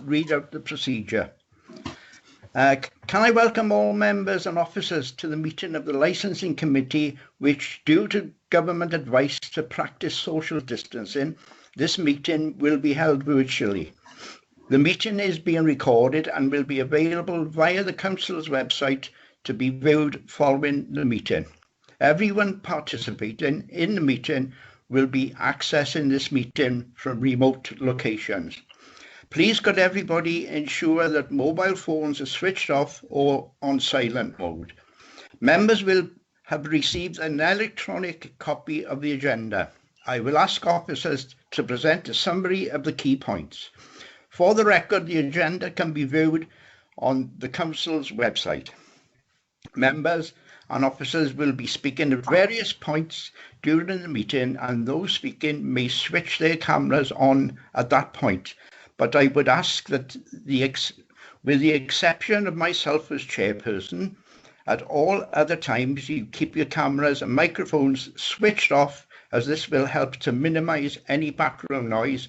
read out the procedure. Can I welcome all members and officers to the meeting of the Licensing Committee, which, due to government advice to practice social distancing, this meeting will be held virtually. The meeting is being recorded and will be available via the Council's website to be viewed following the meeting. Everyone participating in the meeting will be accessing this meeting from remote locations. Please could everybody ensure that mobile phones are switched off or on silent mode. Members will have received an electronic copy of the agenda. I will ask officers to present a summary of the key points. For the record, the agenda can be viewed on the Council's website. Members and officers will be speaking at various points during the meeting, and those speaking may switch their cameras on at that point. But I would ask that, with the exception of myself as chairperson, at all other times you keep your cameras and microphones switched off, as this will help to minimise any background noise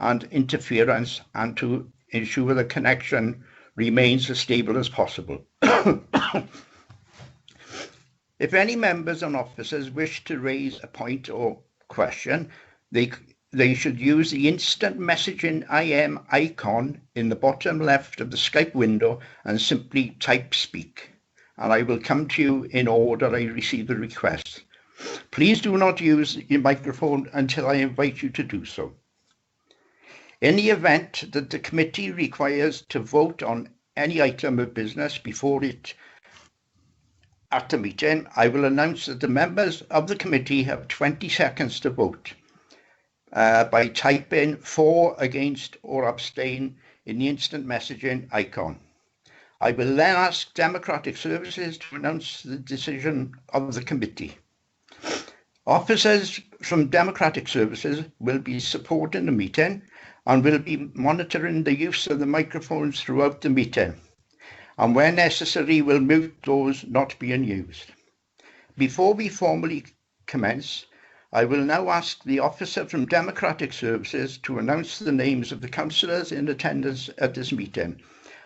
and interference and to ensure the connection remains as stable as possible. If any members and officers wish to raise a point or question, they should use the instant messaging IM icon in the bottom left of the Skype window and simply type speak, and I will come to you in order I receive the request. Please do not use your microphone until I invite you to do so. In the event that the committee requires to vote on any item of business before it at the meeting, I will announce that the members of the committee have 20 seconds to vote by typing for, against or abstain in the instant messaging icon. I will then ask Democratic Services to announce the decision of the committee. Officers from Democratic Services will be supporting the meeting and will be monitoring the use of the microphones throughout the meeting, and where necessary will mute those not being used. Before we formally commence, I will now ask the officer from Democratic Services to announce the names of the councillors in attendance at this meeting.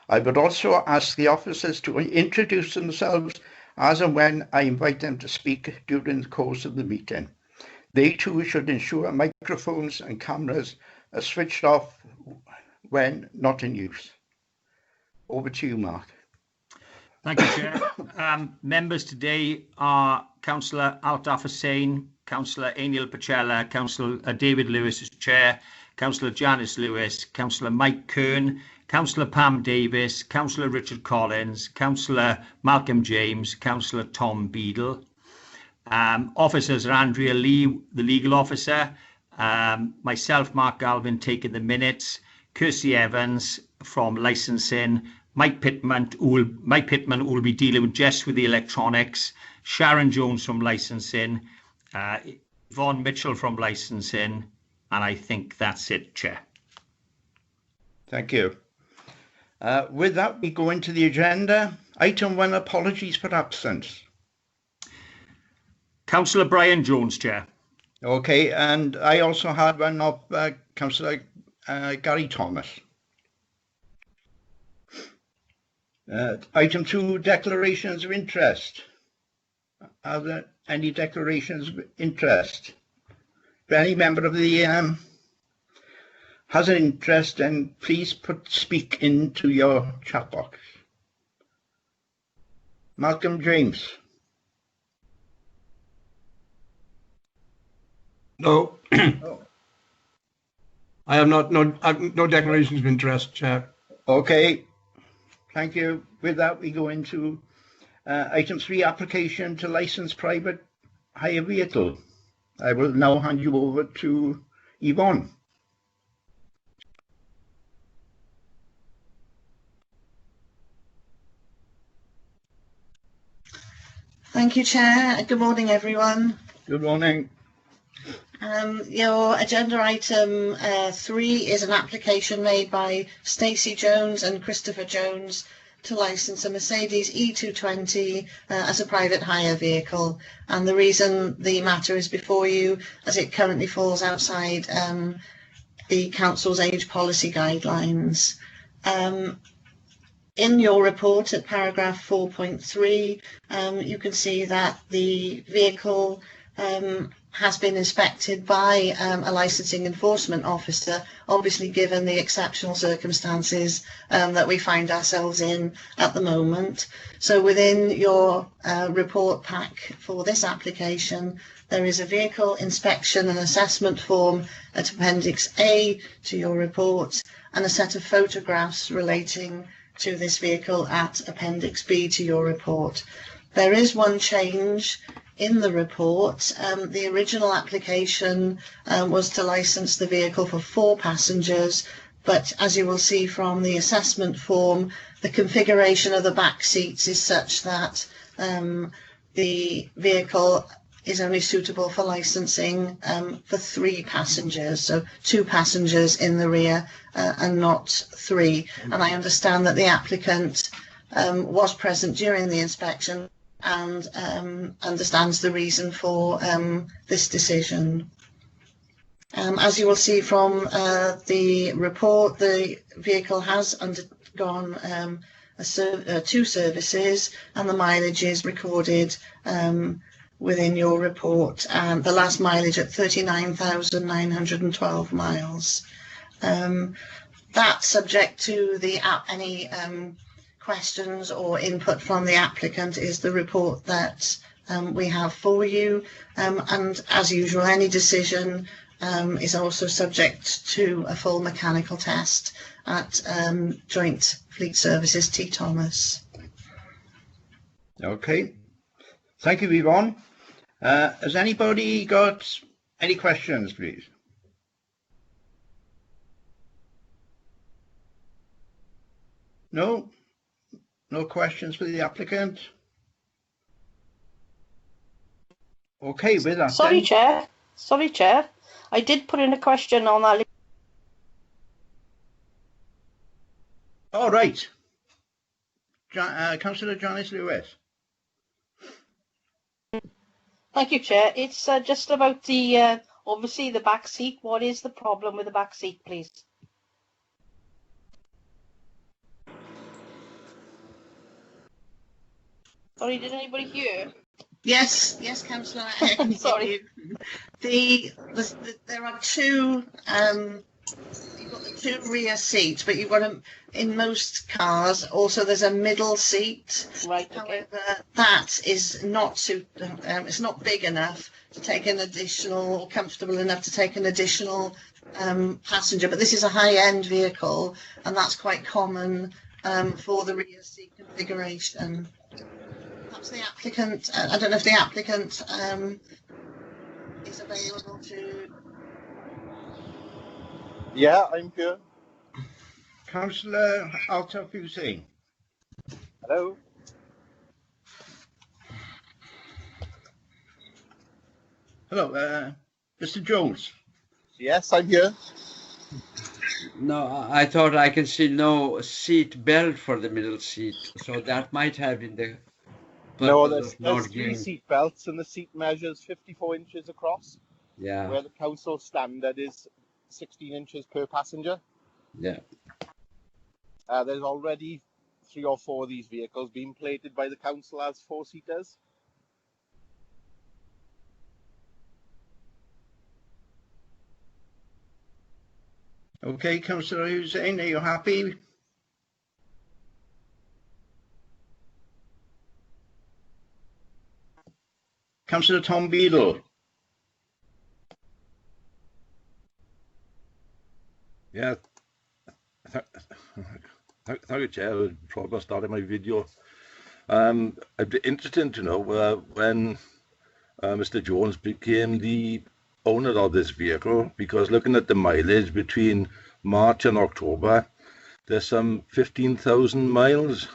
I would also ask the officers to introduce themselves as and when I invite them to speak during the course of the meeting. They too should ensure microphones and cameras are switched off when not in use. Over to you, Mark. Thank you, Chair. Members today are Councillor Altaf Hussain, Councillor Aniel Pachella, Councillor David Lewis as Chair, Councillor Janice Lewis, Councillor Mike Kearn, Cllr Pam Davies, Councillor Richard Collins, Councillor Malcolm James, Councillor Tom Beedle. Officers are Andrea Lee, the legal officer, myself, Mark Galvin, taking the minutes, Kirsty Evans from licensing, Mike Pitman, who will be dealing just with the electronics, Sharon Jones from licensing, Yvonne Witchell from licensing, and I think that's it, Chair. Thank you. With that, we go into the agenda. Item 1, apologies for absence. Councillor Brian Jones, Chair. Okay, and I also had one of Councillor Gary Thomas. Item 2, declarations of interest. Are there any declarations of interest? If any member of the has an interest, then please speak into your chat box. Malcolm James. No. Oh. I have no declarations of interest, Chair. Okay, thank you. With that, we go into item 3, application to license private hire vehicle. I will now hand you over to Yvonne. Thank you, Chair. Good morning, everyone. Good morning. Your agenda item 3 is an application made by Stacey Jones and Christopher Jones to license a Mercedes E220 as a private hire vehicle. And the reason the matter is before you, as it currently falls outside the Council's age policy guidelines. In your report at paragraph 4.3, you can see that the vehicle has been inspected by a licensing enforcement officer, obviously given the exceptional circumstances that we find ourselves in at the moment. So within your report pack for this application, there is a vehicle inspection and assessment form at Appendix A to your report, and a set of photographs relating to this vehicle at Appendix B to your report. There is one change in the report. The original application was to license the vehicle for 4 passengers, but as you will see from the assessment form, the configuration of the back seats is such that the vehicle is only suitable for licensing for 3 passengers, so 2 passengers in the rear and not 3. And I understand that the applicant was present during the inspection and understands the reason for this decision. As you will see from the report, the vehicle has undergone 2 services, and the mileage is recorded within your report, and the last mileage at 39,912 miles. That's subject to the any questions or input from the applicant is the report that we have for you, and as usual, any decision is also subject to a full mechanical test at Joint Fleet Services T. Thomas. Okay, thank you, Yvonne. Has anybody got any questions, please? No? No questions for the applicant? Okay, with that Sorry, then. Chair. Sorry, Chair. I did put in a question on that. All right. Councillor Janice Lewis. Thank you, Chair. It's just about the, obviously, the back seat. What is the problem with the back seat, please? Sorry, did anybody hear? Yes, Councillor. I can hear Sorry. you. There are 2. You've got the 2 rear seats, but you've got them in most cars. Also, there's a middle seat. Right. Okay. However, that is not it's not big enough to take an additional, or comfortable enough to take an additional passenger. But this is a high-end vehicle, and that's quite common for the rear seat configuration. Perhaps the applicant. I don't know if the applicant is available to. Yeah, I'm here. Councillor Altaf Hussain. Hello. Hello, Mr. Jones. Yes, I'm here. No, I thought I can see no seat belt for the middle seat, so that might have been the No, purpose there's of not 3 giving. seat belts, and the seat measures 54 inches across, Yeah, where the council standard is 16 inches per passenger. yeah. There's already 3 or 4 of these vehicles being plated by the council as 4-seaters. Okay, Councillor Hussain, are you happy? Councillor Tom Beedle. Yeah, thank you, Chair. I probably started my video. I'd be interested to know when Mr. Jones became the owner of this vehicle, because looking at the mileage between March and October, there's some 15,000 miles.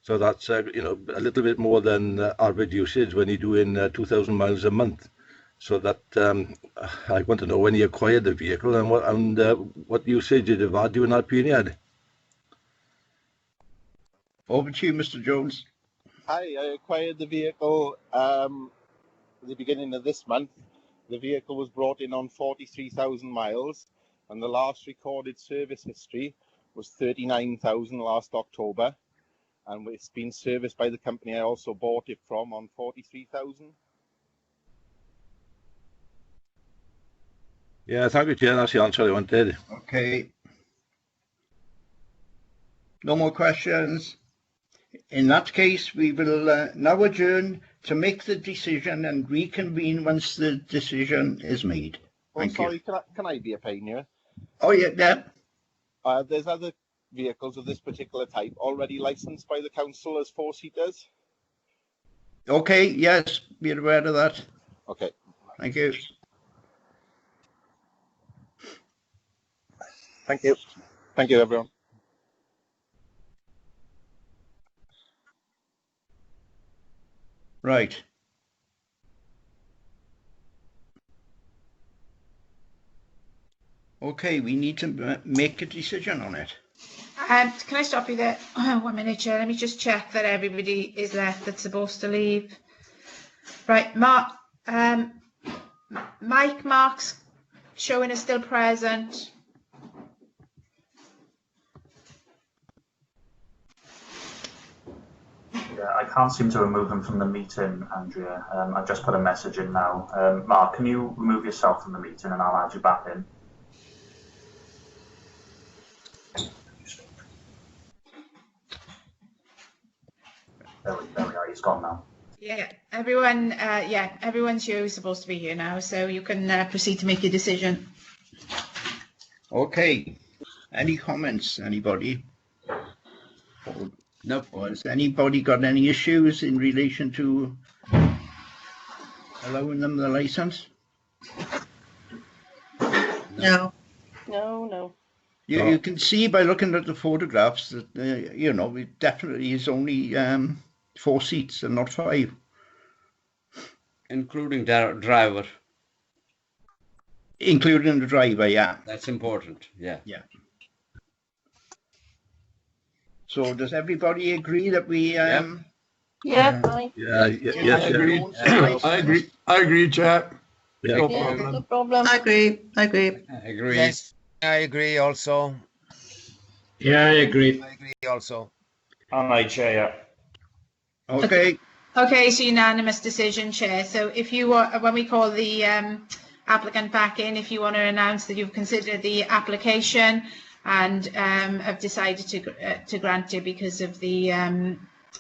So that's a little bit more than average usage when you're doing 2,000 miles a month. So that I want to know when he acquired the vehicle and what usage did it have during that period. Over to you, Mr. Jones. Hi, I acquired the vehicle at the beginning of this month. The vehicle was brought in on 43,000 miles, and the last recorded service history was 39,000 last October, and it's been serviced by the company I also bought it from on 43,000. Yeah, thank you, Chair. That's the answer I wanted. Okay. No more questions. In that case, we will now adjourn to make the decision and reconvene once the decision is made. Thank you. Can I be a pain here? Oh, yeah, yeah. There's other vehicles of this particular type already licensed by the council as 4-seaters. Okay, yes, be aware of that. Okay. Thank you. Thank you. Thank you, everyone. Right. Okay, we need to make a decision on it. Can I stop you there? 1 minute, Chair. Let me just check that everybody is left that's supposed to leave. Right, Mark's showing is still present. Yeah, I can't seem to remove them from the meeting, Andrea. I've just put a message in now. Mark, can you remove yourself from the meeting and I'll add you back in? There we are, he's gone now. Yeah, everyone's here who's supposed to be here now, so you can proceed to make your decision. Okay. Any comments, anybody? Nope. Or has anybody got any issues in relation to allowing them the license? No. No. You can see by looking at the photographs that, it definitely is only 4 seats and not 5. Including driver. Including the driver, yeah. That's important, yeah. Yeah. So does everybody agree that we... Fine. Yeah, I agree, Chair. Yeah. No Yeah, problem. no problem. I agree. I agree. Yes, I agree also. Yeah, I agree. I agree also. And I, Chair. Okay. Okay, so unanimous decision, Chair. So if you when we call the applicant back in, if you want to announce that you've considered the application and have decided to grant it because of the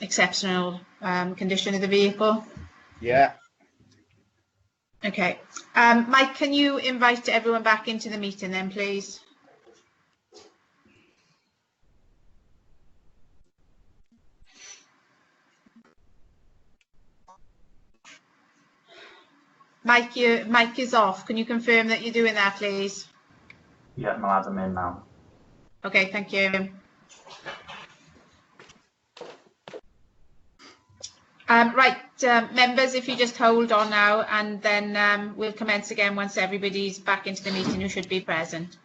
exceptional condition of the vehicle. Yeah. Okay. Mike, can you invite everyone back into the meeting then, please? Mike, your mic is off. Can you confirm that you're doing that, please? Yeah, I'll add them in now. Okay, thank you. Right, members, if you just hold on now, and then we'll commence again once everybody's back into the meeting who should be present.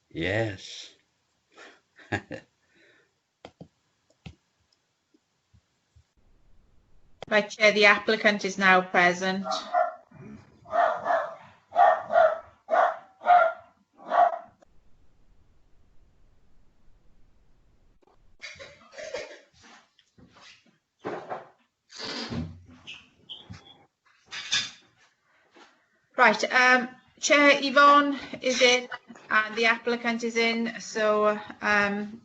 Yes. Right, Chair, the applicant is now present. Right, Chair, Yvonne is in and the applicant is in, so and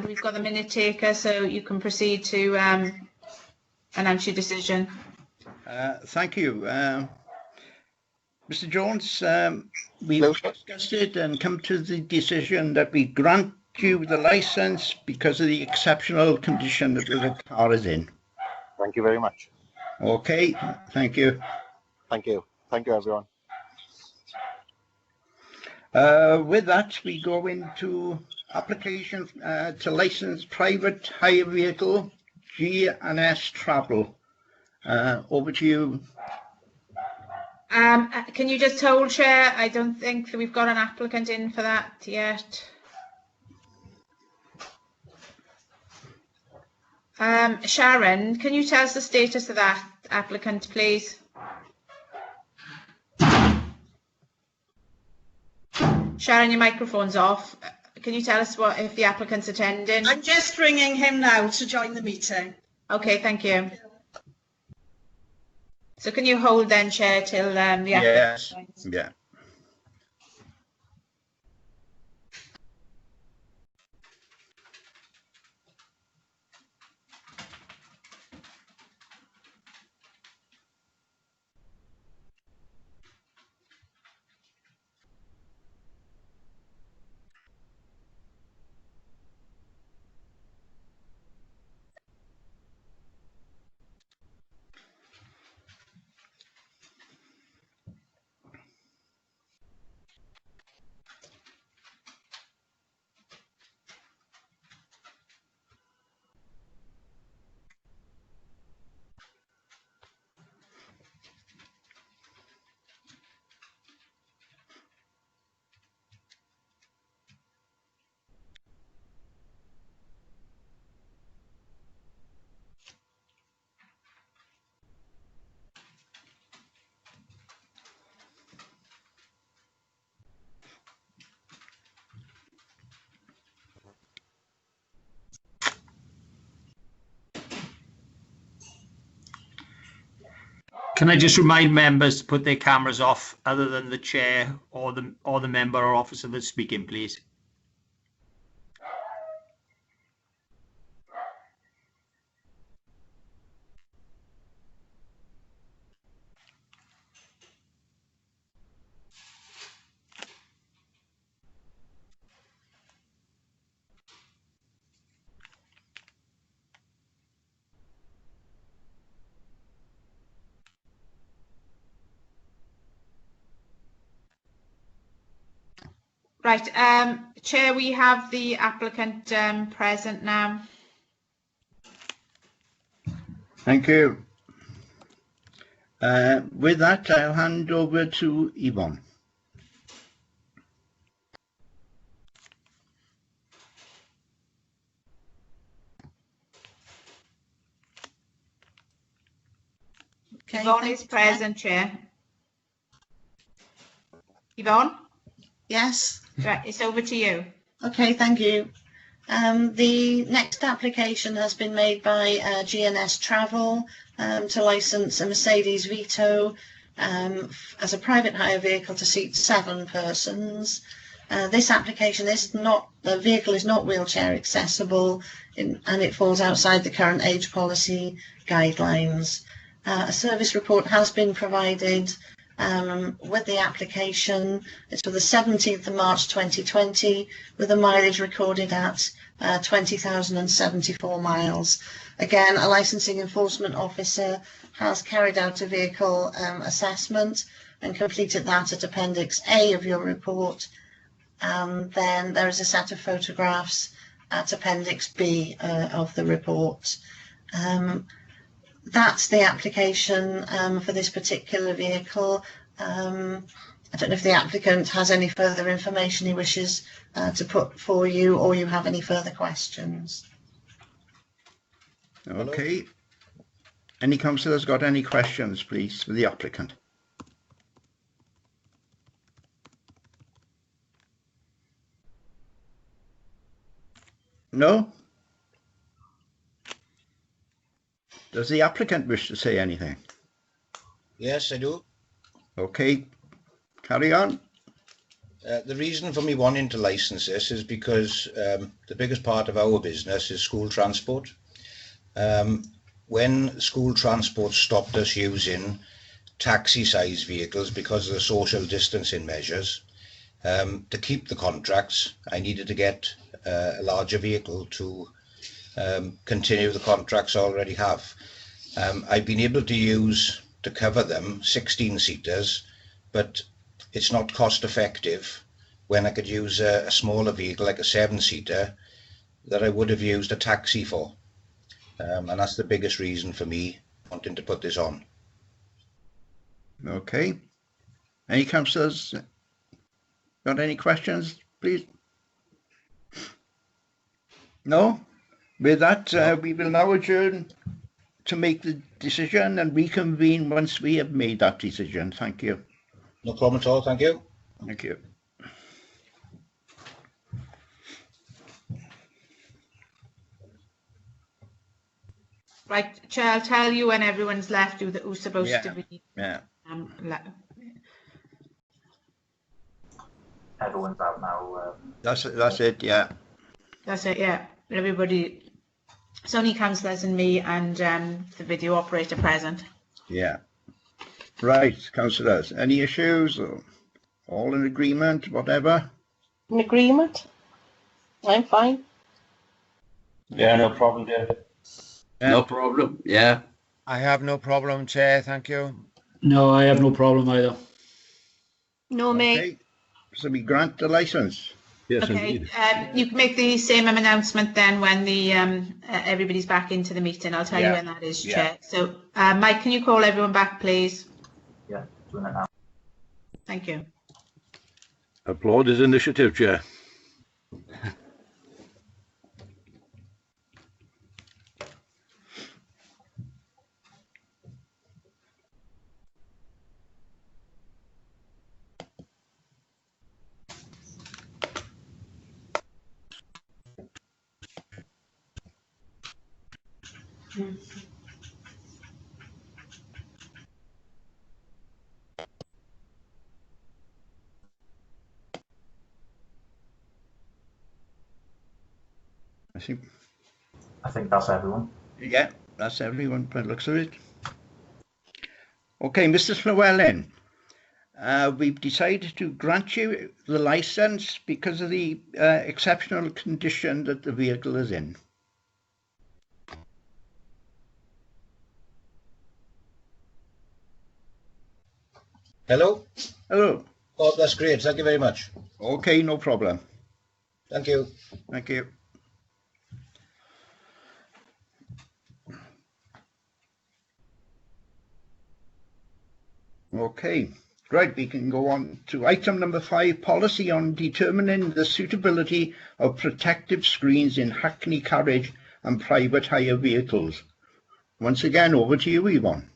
we've got the minute taker, so you can proceed to announce your decision. Thank you. Mr. Jones, we've discussed it and come to the decision that we grant you the licence because of the exceptional condition that the car is in. Thank you very much. Okay, thank you. Thank you. Thank you, everyone. With that, we go into application to license private hire vehicle G&S Travel. Over to you. Can you just hold, Chair? I don't think that we've got an applicant in for that yet. Sharon, can you tell us the status of that applicant, please? Sharon, your microphone's off. Can you tell us what if the applicant's attending? I'm just ringing him now to join the meeting. Okay, thank you. So can you hold then, Chair, till the applicant joins? Yeah. Can I just remind members to put their cameras off, other than the chair or the member or officer that's speaking, please? Right, Chair, we have the applicant present now. Thank you. With that, I'll hand over to Yvonne. Okay, Yvonne is present, Chair. Yvonne? Yes. Right, it's over to you. Okay, thank you. The next application has been made by G&S Travel to license a Mercedes Vito as a private hire vehicle to seat 7 persons. This application is not, the vehicle is not wheelchair accessible and it falls outside the current age policy guidelines. A service report has been provided with the application. It's for the 17th of March 2020 with a mileage recorded at 20,074 miles. Again, a licensing enforcement officer has carried out a vehicle assessment and completed that at Appendix A of your report. Then there is a set of photographs at Appendix B of the report. That's the application for this particular vehicle. I don't know if the applicant has any further information he wishes to put for you, or you have any further questions. Okay. Any councillors got any questions, please, for the applicant? No? Does the applicant wish to say anything? Yes, I do. Okay, carry on. The reason for me wanting to license this is because the biggest part of our business is school transport. When school transport stopped us using taxi-sized vehicles because of the social distancing measures, to keep the contracts, I needed to get a larger vehicle to continue the contracts I already have. I've been able to use, to cover them, 16-seaters, but it's not cost effective when I could use a smaller vehicle like a 7-seater that I would have used a taxi for. And that's the biggest reason for me wanting to put this on. Okay. Any councillors got any questions, please? No? With that, we will now adjourn to make the decision and reconvene once we have made that decision. Thank you. No problem at all, thank you. Thank you. Right, Chair, I'll tell you when everyone's left who's supposed to be. Yeah. Everyone's out now. That's it, yeah. That's it, yeah. Everybody, it's only councillors and me and the video operator present. Yeah. Right, councillors, any issues? Or all in agreement, whatever? In agreement? I'm fine. Yeah, no problem, David. No problem, yeah. I have no problem, Chair, thank you. No, I have no problem either. No, me. Okay. So we grant the licence? Yes, Okay, indeed. you can make the same announcement then when the everybody's back into the meeting. I'll tell you when that is, Chair. So, Mike, can you call everyone back, please? Yeah, doing it now. Thank you. Applaud his initiative, Chair. I think that's everyone. Yeah, that's everyone by the looks of it. Okay, Mr. Llewellyn, we've decided to grant you the licence because of the exceptional condition that the vehicle is in. Hello? Hello. Oh, that's great, thank you very much. Okay, no problem. Thank you. Thank you. Okay, right, we can go on to item number 5, policy on determining the suitability of protective screens in hackney carriage and private hire vehicles. Once again, over to you, Yvonne.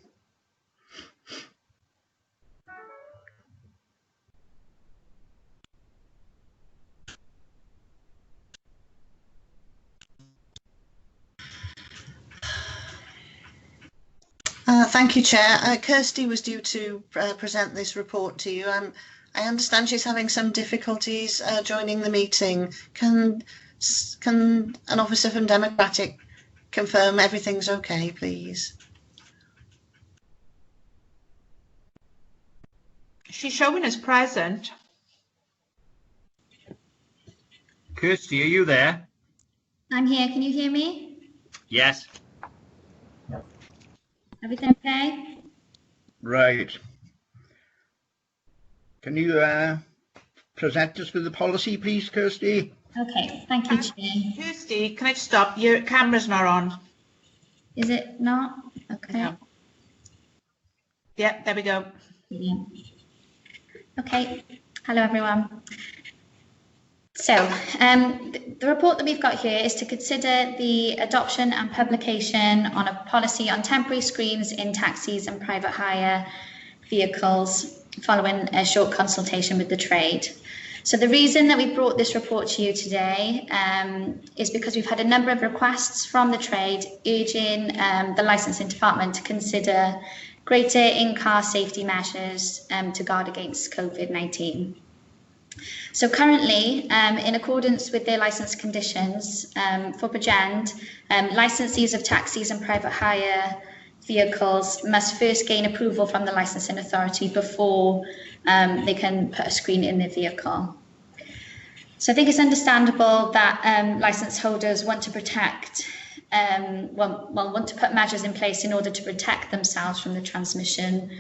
Thank you, Chair. Kirsty was due to present this report to you. I understand she's having some difficulties joining the meeting. Can an officer from Democratic confirm everything's okay, please? She's showing us present. Kirsty, are you there? I'm here. Can you hear me? Yes. Everything okay? Right. Can you present us with the policy, please, Kirsty? Okay, thank you, Chair. Kirsty, can I just stop? Your camera's not on. Is it not? Okay. No. Yeah, there we go. Yeah. Okay. Hello, everyone. So the report that we've got here is to consider the adoption and publication on a policy on temporary screens in taxis and private hire vehicles following a short consultation with the trade. So the reason that we brought this report to you today is because we've had a number of requests from the trade urging the licensing department to consider greater in-car safety measures to guard against COVID-19. So currently, in accordance with their licence conditions for Bregend, licensees of taxis and private hire vehicles must first gain approval from the licensing authority before they can put a screen in their vehicle. So I think it's understandable that licence holders want to protect, want to put measures in place in order to protect themselves from the transmission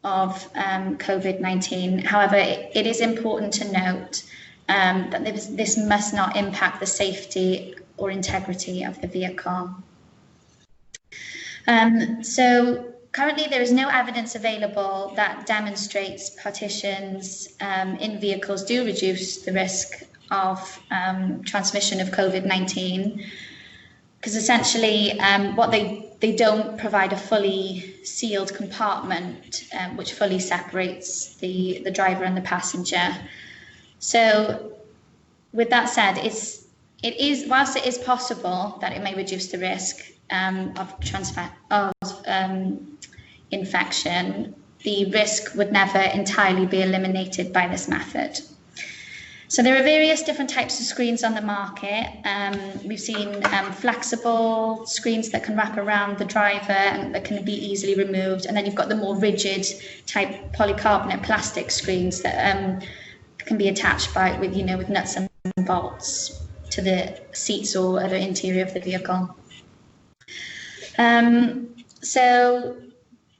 of COVID-19. However, it is important to note that this must not impact the safety or integrity of the vehicle. So currently there is no evidence available that demonstrates partitions in vehicles do reduce the risk of transmission of COVID-19, because essentially what they don't provide a fully sealed compartment which fully separates the driver and the passenger. So with that said, whilst it is possible that it may reduce the risk of infection, the risk would never entirely be eliminated by this method. So there are various different types of screens on the market. We've seen flexible screens that can wrap around the driver and that can be easily removed. And then you've got the more rigid type polycarbonate plastic screens that can be attached with nuts and bolts to the seats or other interior of the vehicle. So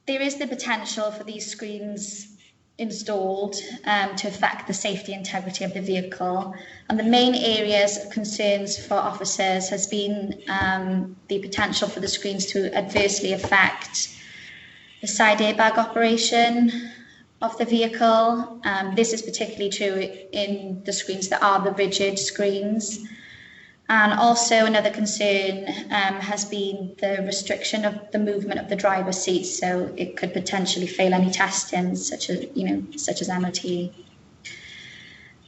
there is the potential for these screens installed to affect the safety integrity of the vehicle, and the main areas of concerns for officers has been the potential for the screens to adversely affect the side airbag operation of the vehicle. This is particularly true in the screens that are the rigid screens. And also another concern has been the restriction of the movement of the driver's seat, so it could potentially fail any testing, such as MOT.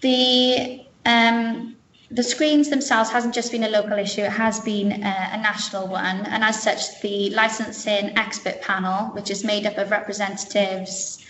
The screens themselves hasn't just been a local issue; it has been a national one. And as such, the licensing expert panel, which is made up of representatives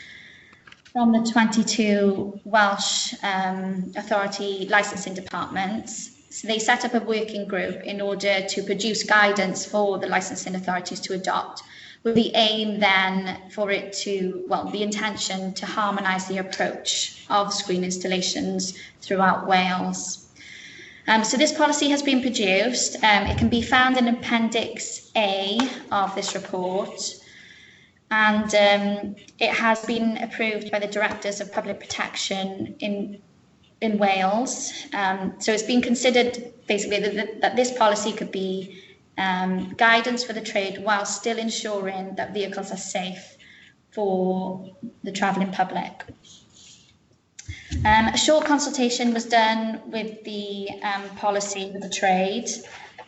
from the 22 Welsh authority licensing departments. So they set up a working group in order to produce guidance for the licensing authorities to adopt, with the aim then for it to, the intention to harmonise the approach of screen installations throughout Wales. So this policy has been produced. It can be found in Appendix A of this report, and it has been approved by the Directors of Public Protection in Wales. So it's been considered basically that this policy could be guidance for the trade while still ensuring that vehicles are safe for the travelling public. A short consultation was done with the policy with the trade.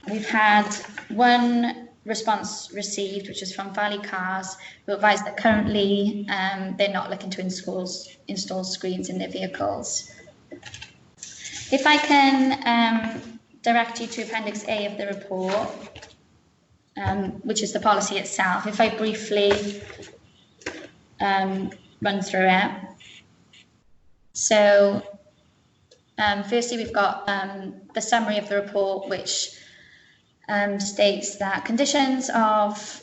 We've had one response received, which is from Valley Cars, who advised that currently they're not looking to install screens in their vehicles. If I can direct you to Appendix A of the report, which is the policy itself, if I briefly run through it. So firstly, we've got the summary of the report, which states that conditions of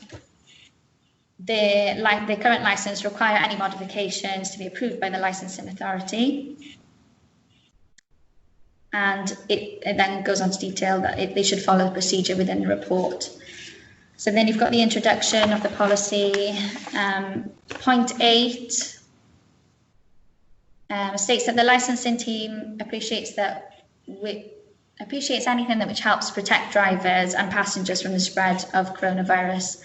the current license require any modifications to be approved by the licensing authority. And it then goes on to detail that they should follow the procedure within the report. So then you've got the introduction of the policy. Point 8 states that the licensing team appreciates anything which helps protect drivers and passengers from the spread of coronavirus.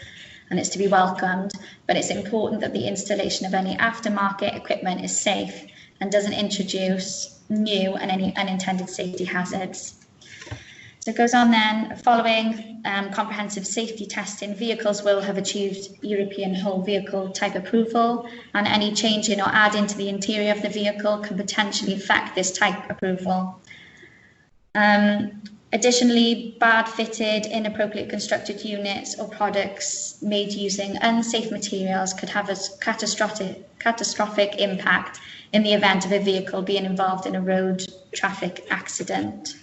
and it's to be welcomed, but it's important that the installation of any aftermarket equipment is safe and doesn't introduce new and any unintended safety hazards. So it goes on then, following comprehensive safety testing, vehicles will have achieved European whole vehicle type approval, and any change in or adding to the interior of the vehicle can potentially affect this type approval. Additionally, bad fitted, inappropriately constructed units or products made using unsafe materials could have a catastrophic impact in the event of a vehicle being involved in a road traffic accident.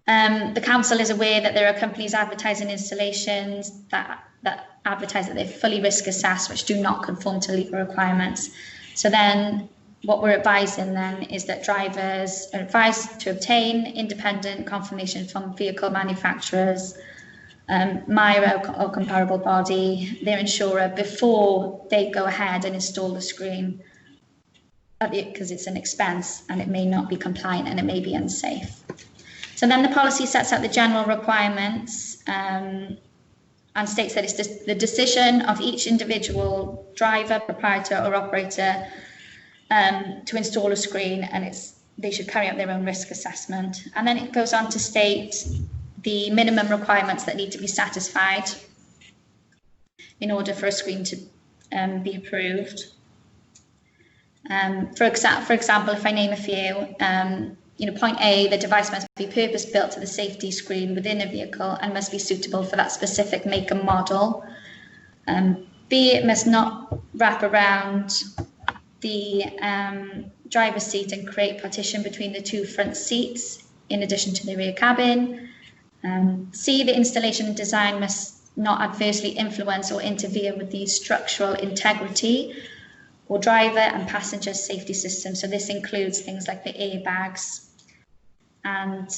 The council is aware that there are companies advertising installations that advertise that they're fully risk assessed, which do not conform to legal requirements. So then what we're advising then is that drivers are advised to obtain independent confirmation from vehicle manufacturers, MIRA or comparable body, their insurer, before they go ahead and install the screen, because it's an expense and it may not be compliant and it may be unsafe. So then the policy sets out the general requirements and states that it's the decision of each individual driver, proprietor or operator to install a screen, and they should carry out their own risk assessment. And then it goes on to state the minimum requirements that need to be satisfied in order for a screen to be approved. For example, if I name a few, point A, the device must be purpose-built to the safety screen within a vehicle and must be suitable for that specific make and model. B, it must not wrap around the driver's seat and create partition between the two front seats in addition to the rear cabin. C, the installation and design must not adversely influence or interfere with the structural integrity or driver and passenger safety system. So this includes things like the airbags. And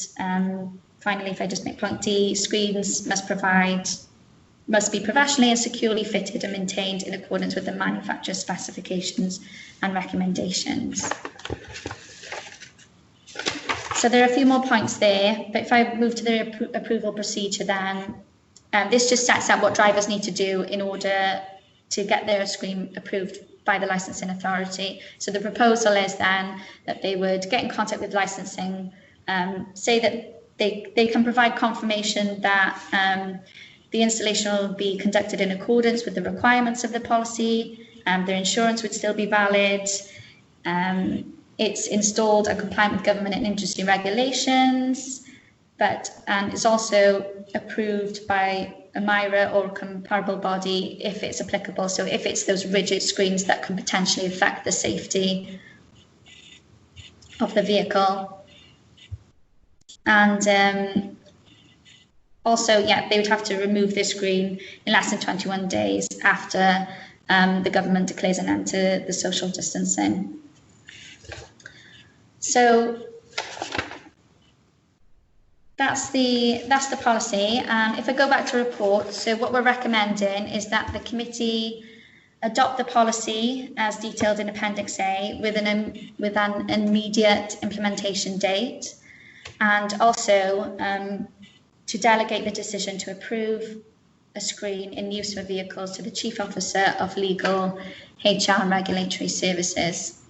finally, if I just make point D, screens must be professionally and securely fitted and maintained in accordance with the manufacturer's specifications and recommendations. So there are a few more points there, but if I move to the approval procedure then, this just sets out what drivers need to do in order to get their screen approved by the licensing authority. So the proposal is then that they would get in contact with licensing, say that they can provide confirmation that the installation will be conducted in accordance with the requirements of the policy, their insurance would still be valid, it's installed and compliant with government and industry regulations, and it's also approved by a MIRA or a comparable body if it's applicable. So if it's those rigid screens that can potentially affect the safety of the vehicle. And also, they would have to remove this screen in less than 21 days after the government declares an end to the social distancing. So that's the policy. If I go back to report, so what we're recommending is that the committee adopt the policy as detailed in Appendix A with an immediate implementation date, and also to delegate the decision to approve a screen in use for vehicles to the Chief Officer of Legal, HR and Regulatory Services.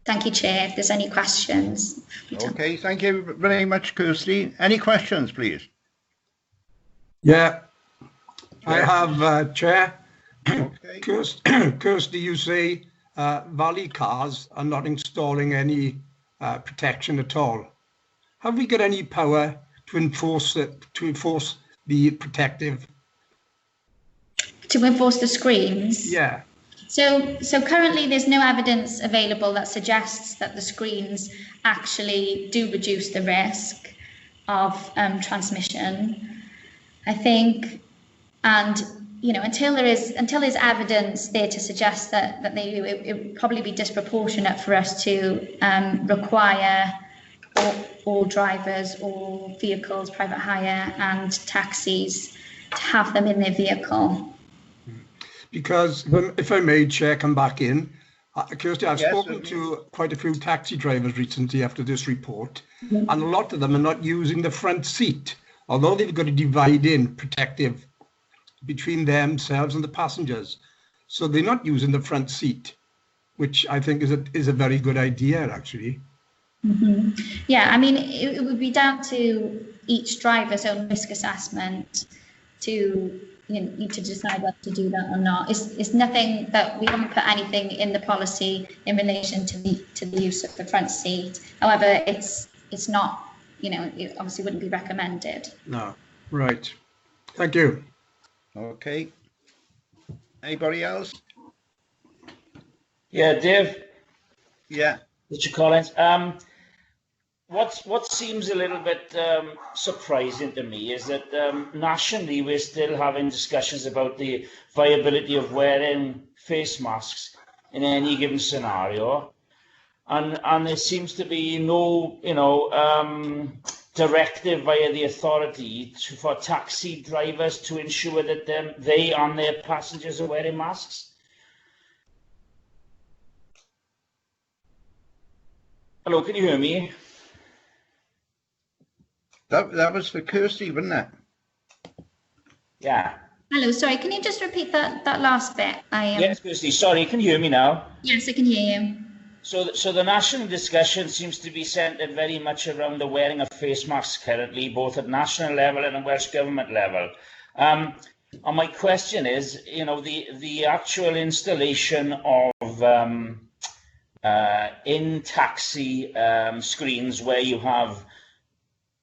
Thank you, Chair. If there's any questions. Okay, thank you very much, Kirsty. Any questions, please? Yeah, I have, Chair. Okay. Kirsty, you say Valley cars are not installing any protection at all. Have we got any power to enforce the protective? To enforce the screens? Yeah. So currently there's no evidence available that suggests that the screens actually do reduce the risk of transmission. I think, and until there's evidence there to suggest that they do, it would probably be disproportionate for us to require all drivers, all vehicles, private hire and taxis to have them in their vehicle. Because if I may, Chair, come back in. Kirsty, I've spoken to quite a few taxi drivers recently after this report, and a lot of them are not using the front seat although they've got a divide in protective between themselves and the passengers, so they're not using the front seat, which I think is a very good idea, actually. Mm-hmm. Yeah, I mean, it would be down to each driver's own risk assessment to to decide whether to do that or not. It's nothing that we haven't put anything in the policy in relation to the use of the front seat. However, it's not, it obviously wouldn't be recommended. No, right. Thank you. Okay. Anybody else? Yeah, Dave. Yeah. Mr. Collins. What seems a little bit surprising to me is that nationally we're still having discussions about the viability of wearing face masks in any given scenario, and there seems to be no directive via the authority for taxi drivers to ensure that they and their passengers are wearing masks. Hello, can you hear me? That was for Kirsty, wasn't it? Yeah. Hello, sorry, can you just repeat that last bit? Yes, Kirsty, sorry, can you hear me now? Yes, I can hear you. So the national discussion seems to be centred very much around the wearing of face masks currently, both at national level and at Welsh Government level. And my question is, the actual installation of in taxi screens where you have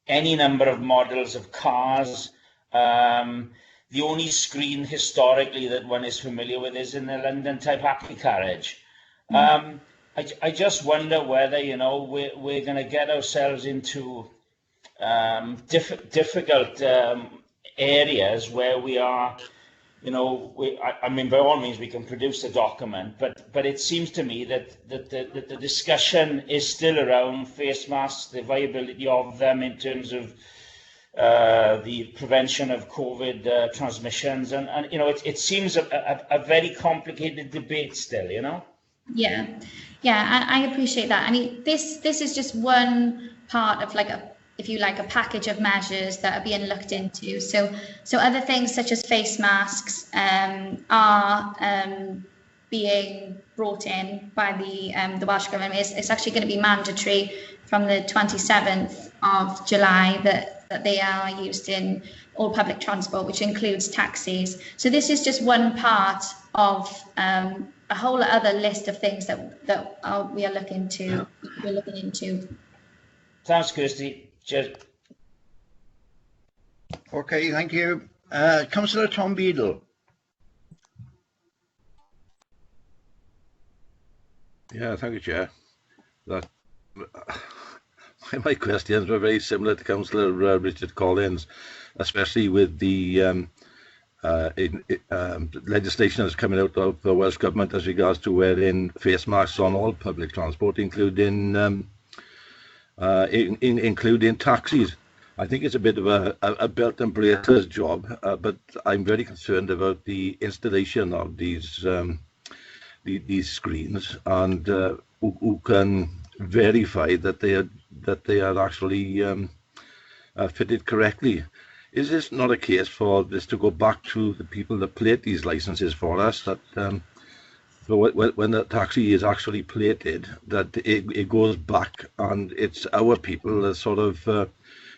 any number of models of cars. The only screen historically that one is familiar with is in the London type happy carriage. I just wonder whether we're going to get ourselves into difficult areas where we are. I mean, by all means, we can produce a document, but it seems to me that the discussion is still around face masks, the viability of them in terms of the prevention of COVID transmissions, and it seems a very complicated debate still, Yeah, I appreciate that. I mean, this is just one part of a package of measures that are being looked into. So other things such as face masks are being brought in by the Welsh Government. It's actually going to be mandatory from the 27th of July that they are used in all public transport, which includes taxis. So this is just one part of a whole other list of things that we are looking into. We're looking into. Thanks, Kirsty. Cheers. Okay, thank you. Councillor Tom Beedle. Yeah, thank you, Chair. My questions were very similar to Councillor Richard Collins, especially with the legislation that's coming out of the Welsh Government as regards to wearing face masks on all public transport, including including taxis. I think it's a bit of a belt and braces job, but I'm very concerned about the installation of these screens and who can verify that they are actually fitted correctly. Is this not a case for this to go back to the people that plate these licenses for us, that when the taxi is actually plated, that it goes back and it's our people that sort of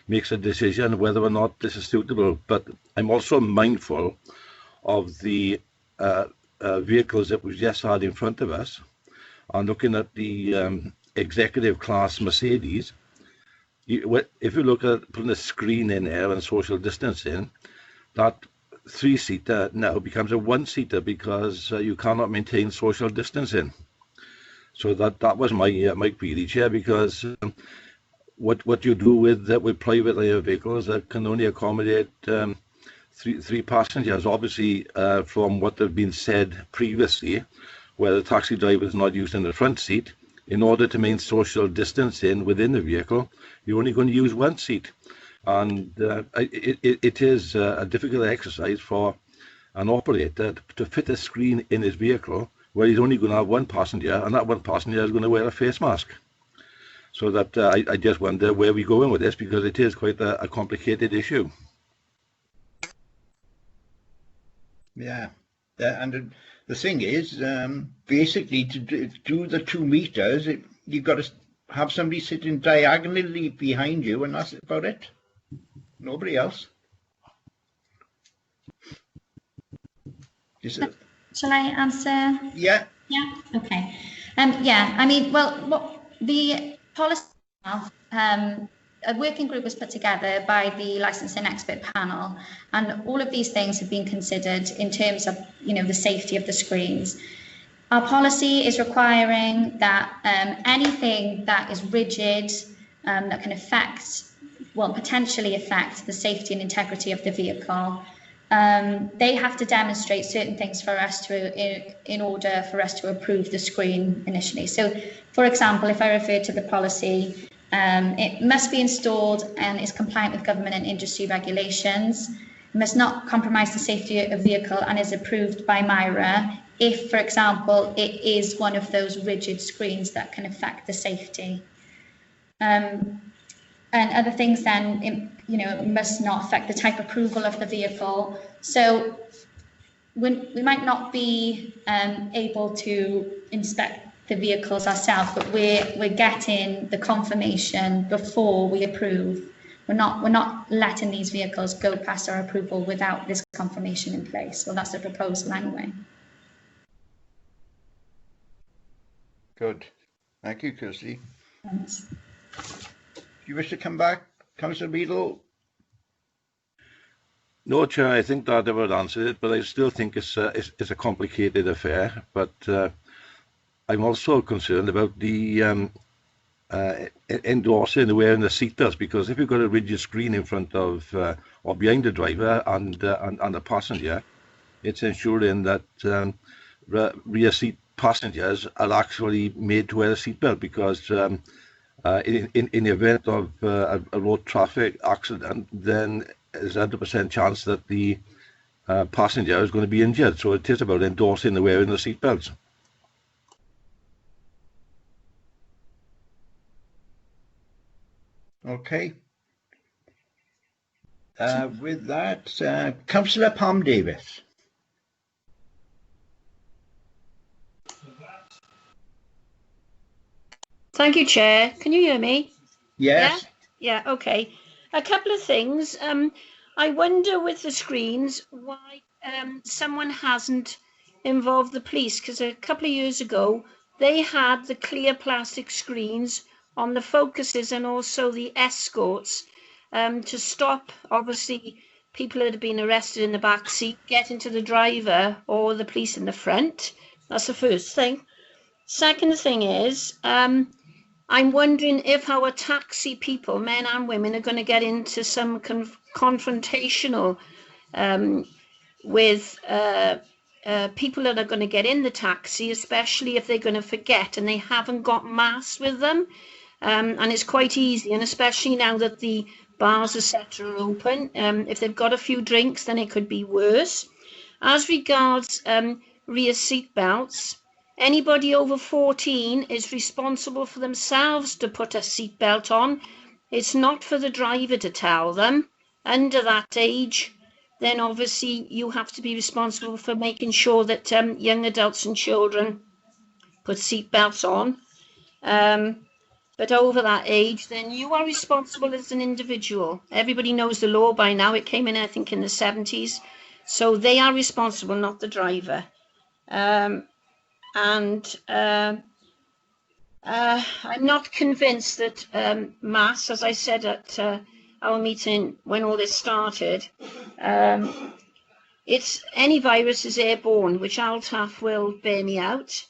makes a decision whether or not this is suitable? But I'm also mindful of the vehicles that we just had in front of us, and looking at the executive class Mercedes. If you look at putting a screen in there and social distancing, that three-seater now becomes a one-seater because you cannot maintain social distancing. So that was my query, Chair, because what you do with private vehicles that can only accommodate three passengers, obviously from what have been said previously, where the taxi driver is not using the front seat, in order to maintain social distancing within the vehicle, you're only going to use one seat. And it is a difficult exercise for an operator to fit a screen in his vehicle where he's only going to have one passenger, and that one passenger is going to wear a face mask. So that I just wonder where we're going with this, because it is quite a complicated issue. Yeah, and the thing is, basically, to do the 2 meters, you've got to have somebody sitting diagonally behind you, and that's about it. Nobody else. Shall I answer? Yeah. Yeah. Okay. Yeah. I mean, well, what the policy, a working group was put together by the licensing expert panel, and all of these things have been considered in terms of, the safety of the screens. Our policy is requiring that anything that is rigid, that can potentially affect the safety and integrity of the vehicle, they have to demonstrate certain things for us in order for us to approve the screen initially. So, for example, if I refer to the policy, it must be installed and is compliant with government and industry regulations, must not compromise the safety of the vehicle, and is approved by MIRA if, for example, it is one of those rigid screens that can affect the safety. And other things then, it must not affect the type approval of the vehicle. So we might not be able to inspect the vehicles ourselves, but we're getting the confirmation before we approve. We're not letting these vehicles go past our approval without this confirmation in place. Well, that's the proposal anyway. Good. Thank you, Kirsty. Thanks. Do you wish to come back, Councillor Beedle? No, Chair, I think that would answer it, but I still think it's a complicated affair. But I'm also concerned about the endorsing the wearing the seatbelts, because if you've got a rigid screen in front of or behind the driver and the passenger, it's ensuring that rear seat passengers are actually made to wear a seatbelt, because in the event of a road traffic accident, then there's a 100% chance that the passenger is going to be injured. So it is about endorsing the wearing the seatbelts. Okay. With that, Cllr Pam Davies. Thank you, Chair. Can you hear me? Yes. Yeah, okay. A couple of things. I wonder with the screens why someone hasn't involved the police, because a couple of years ago they had the clear plastic screens on the Focuses and also the Escorts to stop, obviously, people that had been arrested in the back seat getting to the driver or the police in the front. That's the first thing. Second thing is, I'm wondering if our taxi people, men and women, are going to get into some confrontational with people that are going to get in the taxi, especially if they're going to forget and they haven't got masks with them. And it's quite easy, and especially now that the bars, etc. are open, if they've got a few drinks, then it could be worse. As regards rear seat belts, anybody over 14 is responsible for themselves to put a seat belt on. It's not for the driver to tell them. Under that age, then obviously you have to be responsible for making sure that young adults and children put seat belts on. But over that age, then you are responsible as an individual. Everybody knows the law by now. It came in, I think, in the 70s. So they are responsible, not the driver. I'm not convinced that masks, as I said at our meeting when all this started, it's any virus is airborne, which Altaf will bear me out.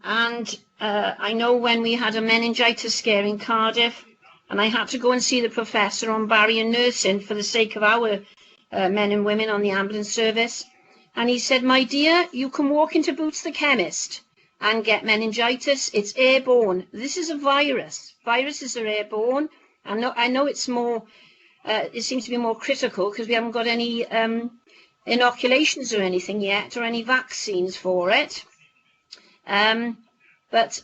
And I know when we had a meningitis scare in Cardiff, and I had to go and see the professor on barrier nursing for the sake of our men and women on the ambulance service. And he said, my dear, you can walk into Boots the chemist and get meningitis. It's airborne. This is a virus. Viruses are airborne. I know it's more, it seems to be more critical because we haven't got any inoculations or anything yet, or any vaccines for it. But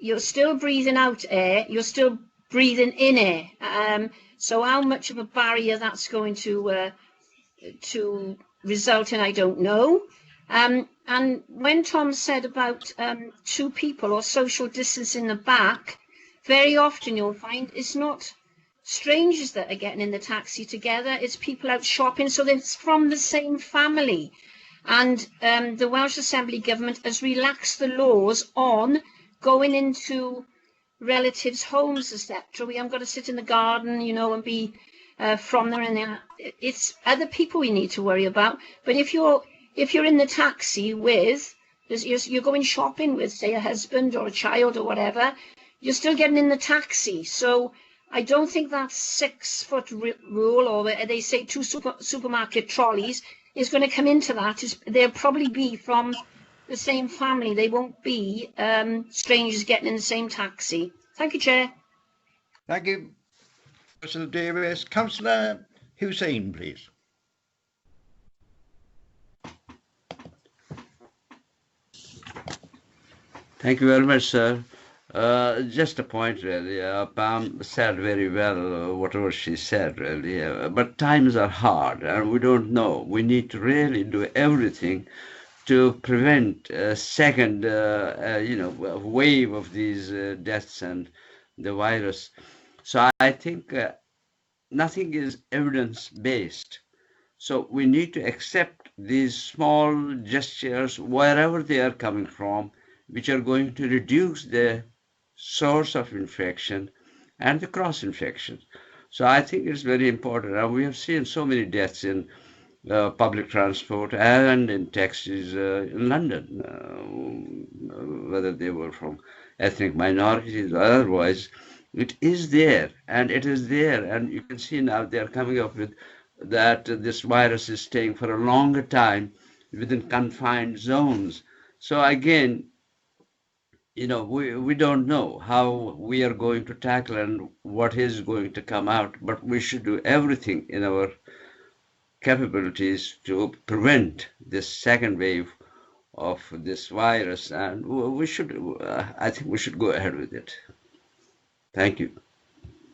you're still breathing out air, you're still breathing in air. So how much of a barrier that's going to result in, I don't know. And when Tom said about 2 people or social distance in the back, very often you'll find it's not strangers that are getting in the taxi together, it's people out shopping, so it's from the same family. And the Welsh Assembly government has relaxed the laws on going into relatives' homes, etc. We haven't got to sit in the garden, you know, and be from there and there. It's other people we need to worry about. But if you're in the taxi with, you're going shopping with, say, a husband or a child or whatever, you're still getting in the taxi. So I don't think that 6-foot rule, or they say 2 supermarket trolleys, is going to come into that. They'll probably be from the same family. They won't be strangers getting in the same taxi. Thank you, Chair. Thank you, Councillor Davies. Councillor Hussain, please. Thank you very much, sir. Just a point, really. Pam said very well whatever she said, really. But times are hard, and we don't know. We need to really do everything to prevent a second, wave of these deaths and the virus. So I think nothing is evidence-based. So we need to accept these small gestures, wherever they are coming from, which are going to reduce the source of infection and the cross-infection. So I think it's very important. And we have seen so many deaths in public transport and in taxis in London, whether they were from ethnic minorities or otherwise. It is there, and it is there. And you can see now they're coming up with that this virus is staying for a longer time within confined zones. So again, you know, we don't know how we are going to tackle and what is going to come out, but we should do everything in our capabilities to prevent this second wave of this virus, and we should, I think we should go ahead with it. Thank you.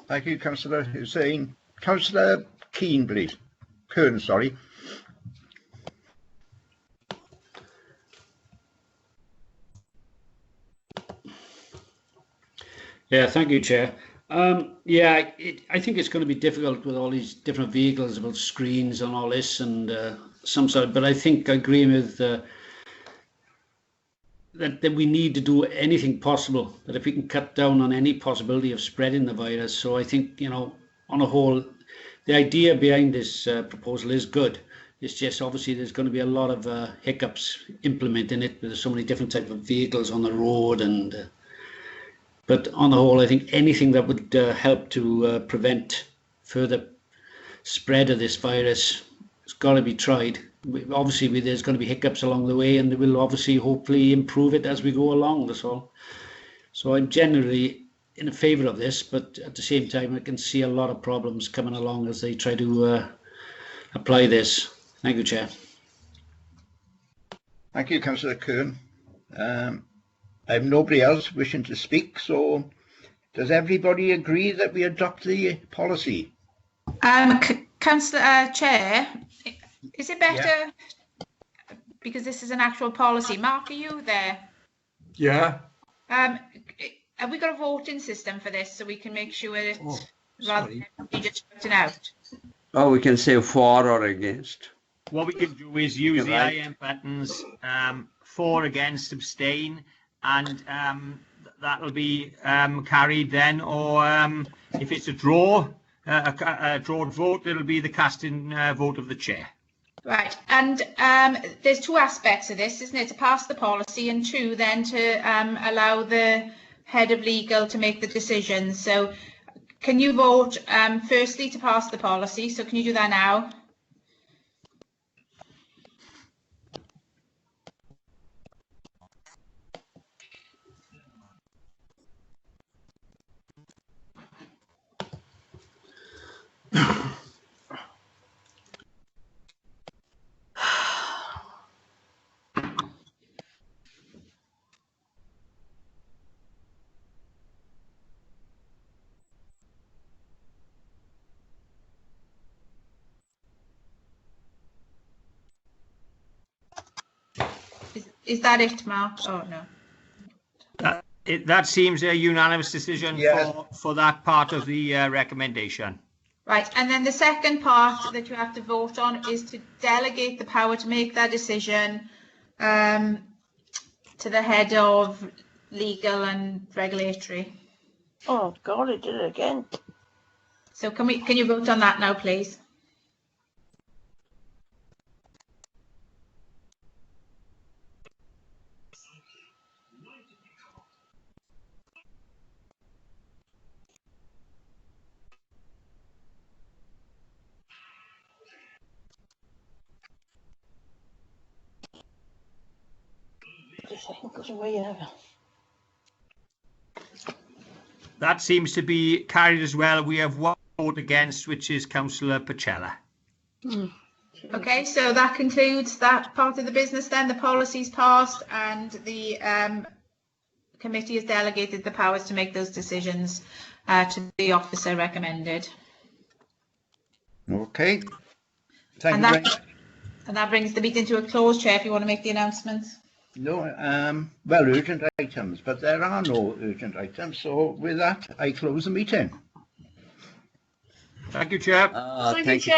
Thank you, Councillor Hussain. Councillor Kearn, please. Kearn, sorry. Yeah, thank you, Chair. I think it's going to be difficult with all these different vehicles about screens and all this and some sort. But I think I agree with that we need to do anything possible, that if we can cut down on any possibility of spreading the virus. So I think, you know, on a whole, the idea behind this proposal is good. It's just obviously there's going to be a lot of hiccups implementing it. There's so many different types of vehicles on the road and. But on the whole, I think anything that would help to prevent further spread of this virus has got to be tried. Obviously, there's going to be hiccups along the way, and we'll obviously, hopefully, improve it as we go along. That's all. So I'm generally in favour of this, but at the same time, I can see a lot of problems coming along as they try to apply this. Thank you, Chair. Thank you, Councillor Kearn. I have nobody else wishing to speak, so does everybody agree that we adopt the policy? Councillor Chair, is it better, because this is an actual policy? Mark, are you there? Yeah. Have we got a voting system for this so we can make sure it's rather than just putting out? Oh, we can say for or against. What we can do is use the IM buttons, for, against, abstain, and that'll be carried then, or if it's a draw, a drawn vote, it'll be the casting vote of the chair. Right, and there's 2 aspects of this, isn't it? To pass the policy, and 2 then to allow the head of legal to make the decision. So can you vote firstly to pass the policy? So can you do that now? Is that it, Mark? Oh, no. That seems a unanimous decision for that part of the recommendation. Right, and then the second part that you have to vote on is to delegate the power to make that decision to the head of legal and regulatory. Oh God, I did it again. So can you vote on that now, please? That seems to be carried as well. We have one vote against, which is Councillor Pachella. Okay, so that concludes that part of the business then. The policy's passed and the committee has delegated the powers to make those decisions to the officer recommended. Okay. Thank you very much. And that brings the meeting to a close, Chair, if you want to make the announcements. No, well, urgent items, but there are no urgent items. So with that, I close the meeting. Thank you, Chair. Thank you, Chair.